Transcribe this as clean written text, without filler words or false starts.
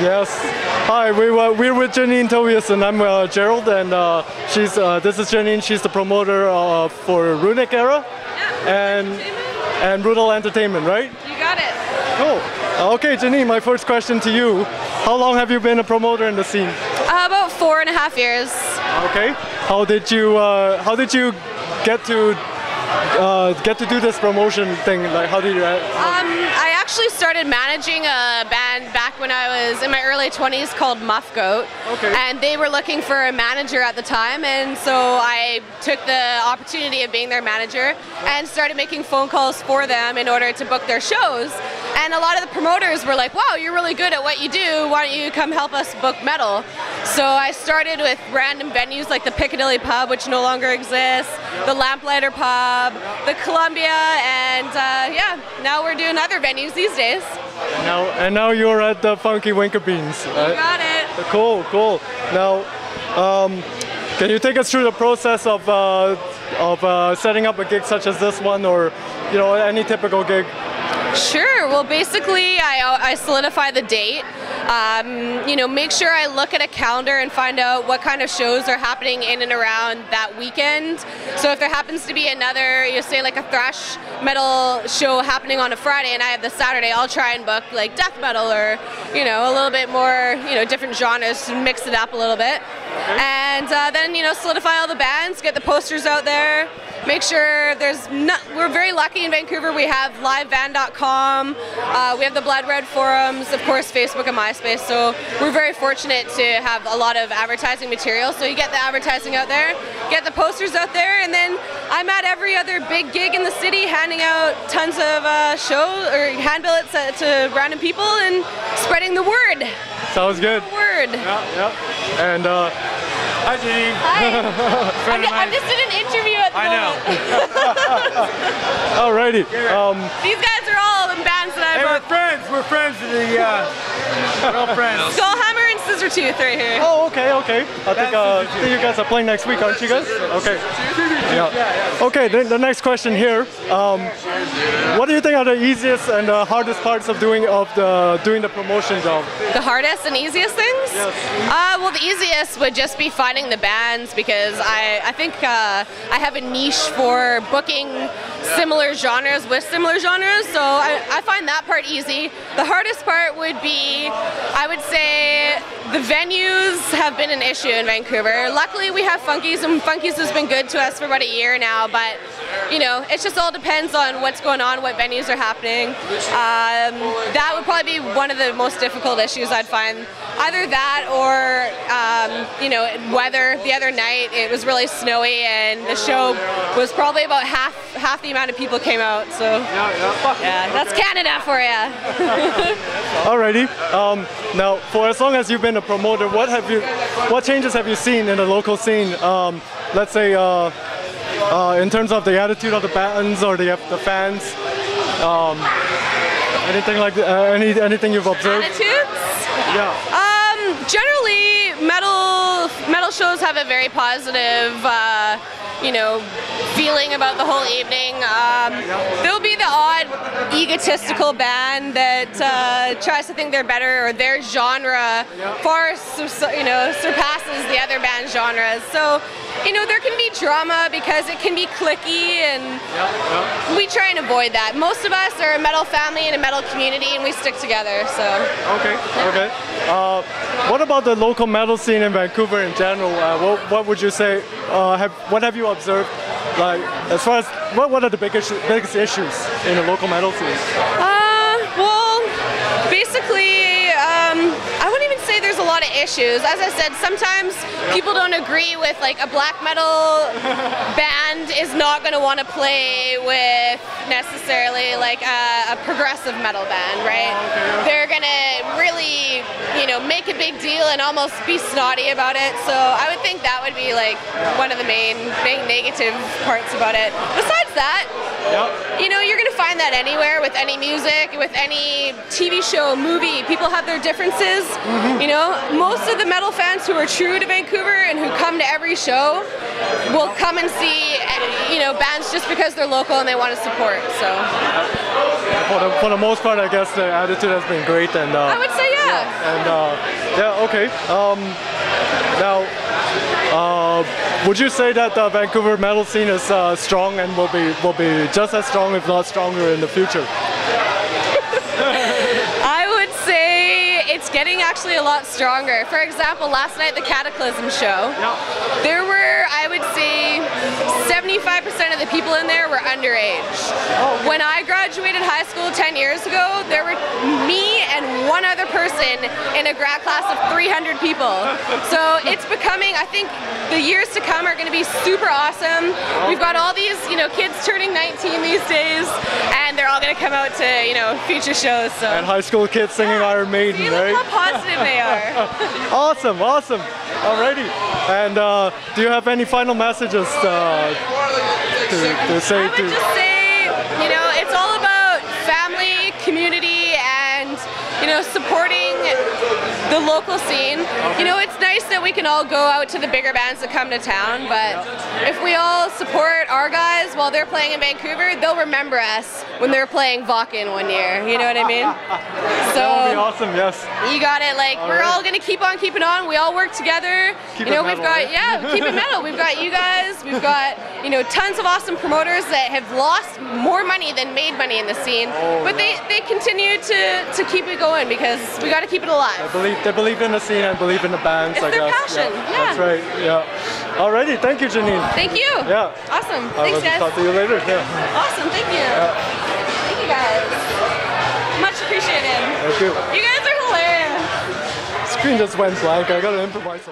Yes. Hi, we're with Jennine Tobiason. I'm Gerald, and this is Jennine. She's the promoter for Runic era, and Brutal Entertainment, right? You got it. Cool. Okay, Jennine, my first question to you: how long have you been a promoter in the scene? About 4.5 years. Okay. How did you get to do this promotion thing? Like, how did you? I actually started managing a band back when I was in my early 20s called Muff Goat. Okay. And they were looking for a manager at the time, and so I took the opportunity of being their manager and started making phone calls for them in order to book their shows. And a lot of the promoters were like, wow, you're really good at what you do, why don't you come help us book metal? So I started with random venues like the Piccadilly Pub, which no longer exists, the Lamplighter Pub, the Columbia, and yeah, now we're doing other venues these days. And now you're at the Funky Winker Beans. Right? You got it. Cool, cool. Now, can you take us through the process of setting up a gig such as this one, or any typical gig? Sure. Well, basically, I solidify the date. Make sure I look at a calendar and find out what kind of shows are happening in and around that weekend. So if there happens to be another, say like a thrash metal show happening on a Friday and I have the Saturday, I'll try and book like death metal or, a little bit more, different genres to mix it up a little bit. And then, solidify all the bands, get the posters out there. Make sure we're very lucky in Vancouver. We have livevan.com, we have the Blood Red forums, of course Facebook and MySpace, so we're very fortunate to have a lot of advertising material. So you get the advertising out there, get the posters out there, and then I'm at every other big gig in the city handing out tons of shows or handbillets to random people and spreading the word. Sounds good. The word. Yeah. And hi, Jennine. Hi. I'm just in an interview at the moment. Alrighty. These guys are all in bands that I've we're friends. We're friends. We're all friends. Skullhammer and Scissortooth right here. Oh, okay. I think you guys are playing next week, aren't you guys? Okay. Yeah. Okay. The next question here. What do you think are the easiest and the hardest parts of doing the promotion job? The hardest and easiest things? Yes. Well, the easiest would just be finding the bands, because I think I have a niche for booking similar genres with similar genres, so I find that part easy. The hardest part would be, I would say, the venues have been an issue in Vancouver. Luckily we have Funkies, and Funkies has been good to us for about a year now, but it just all depends on what's going on, what venues are happening. That would probably be one of the most difficult issues I'd find. Either that or, weather. The other night it was really snowy and the show was probably about half the amount of people came out, so yeah, that's Canada for you. Alrighty. Now, for as long as you've been a promoter, what changes have you seen in the local scene? Let's say in terms of the attitude of the bands or the fans. Anything like anything you've observed? Attitudes? Yeah. Generally, metal shows have a very positive, feeling about the whole evening. There'll be the odd egotistical band that tries to think they're better, or their genre far surpasses the other band's genres. So, there can be drama because it can be cliquey, and we try and avoid that. Most of us are a metal family and a metal community, and we stick together. So. Okay. What about the local metal scene in Vancouver in general? What would you say? What have you observed? Like, as far as what are the biggest issues in the local metal scene? Well, basically, I wouldn't even say there's a lot of issues. As I said, sometimes people don't agree with, like, a black metal band is not going to want to play with necessarily like a progressive metal band, right? They're going to really, make a big deal and almost be snotty about it. So I would think that would be like one of the main negative parts about it. Besides that, you're going to find that anywhere with any music, with any TV show, movie. People have their differences. Most of the metal fans who are true to Vancouver and who come to every show will come and see, bands just because they're local and they want to support. So for the most part, I guess the attitude has been great, and I would say, yeah. And yeah, okay. Now, would you say that the Vancouver metal scene is strong and will be just as strong, if not stronger, in the future? I would say it's getting actually a lot stronger. For example, last night at the Cataclysm show, there were, I would say, 75% of the people in there were underage. When I graduated high school 10 years ago, there were me and one other person in a grad class of 300 people. So it's becoming, I think the years to come are going to be super awesome. We've got all these, kids turning 19 these days, and they're all going to come out to, future shows. So. And high school kids singing Iron Maiden, See, right? look how positive they are. Awesome. Alrighty. And do you have any final messages to say? I would just say, it's all about family, community, and supporting the local scene. It's nice that we can all go out to the bigger bands that come to town, but if we all support our guys while they're playing in Vancouver, they'll remember us when they're playing Vakken one year. You know what I mean? So that would be awesome. Yes. You got it. We're all gonna keep on keeping on. We all work together. Keep it metal, we've got right? keep it metal. We've got you guys. We've got tons of awesome promoters that have lost more money than made money in the scene, but they continue to keep it going because we got to keep it alive. They believe in the scene and believe in the bands. It's their passion. Yeah. That's right. Yeah. Alrighty. Thank you, Jennine. Thank you. Yeah. Awesome. Thanks, guys. Talk to you later. Yeah. Awesome. Thank you. Thank you, guys. Much appreciated. Thank you. You guys are hilarious. Screen just went blank. I gotta improvise.